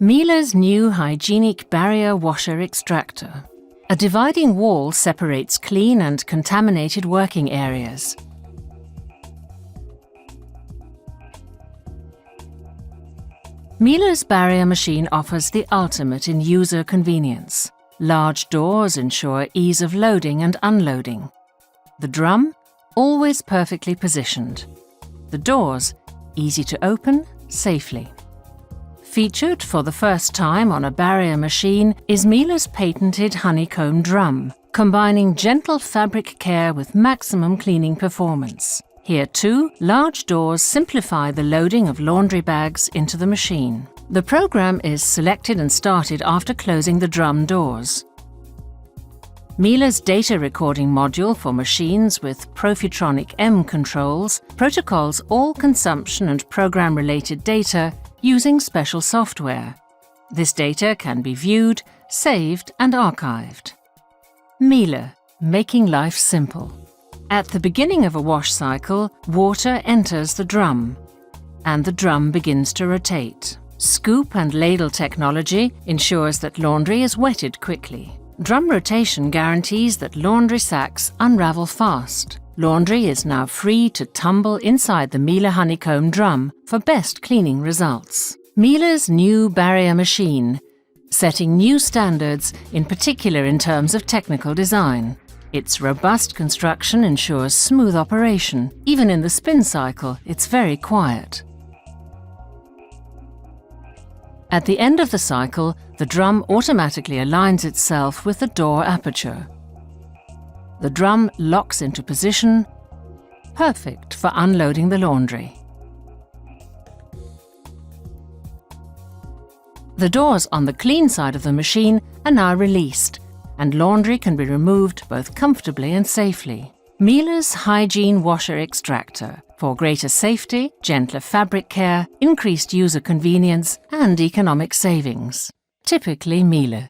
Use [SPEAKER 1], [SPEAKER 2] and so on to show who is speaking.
[SPEAKER 1] Miele's new Hygienic barrier washer extractor. A dividing wall separates clean and contaminated working areas. Miele's barrier machine offers the ultimate in user convenience. Large doors ensure ease of loading and unloading. The drum, always perfectly positioned. The doors, easy to open safely. Featured for the first time on a barrier machine is Miele's patented Honeycomb Drum, combining gentle fabric care with maximum cleaning performance. Here too, large doors simplify the loading of laundry bags into the machine. The program is selected and started after closing the drum doors. Miele's data recording module for machines with Profetronic M controls protocols all consumption and program-related data using special software. This data can be viewed, saved and archived. Miele, making life simple. At the beginning of a wash cycle, water enters the drum, and the drum begins to rotate. Scoop and ladle technology ensures that laundry is wetted quickly. Drum rotation guarantees that laundry sacks unravel fast. Laundry is now free to tumble inside the Miele Honeycomb Drum for best cleaning results. Miele's new barrier machine, setting new standards, in particular in terms of technical design. Its robust construction ensures smooth operation. Even in the spin cycle, it's very quiet. At the end of the cycle, the drum automatically aligns itself with the door aperture. The drum locks into position, perfect for unloading the laundry. The doors on the clean side of the machine are now released, and laundry can be removed both comfortably and safely. Miele's Hygiene washer extractor for greater safety, gentler fabric care, increased user convenience and economic savings. Typically Miele.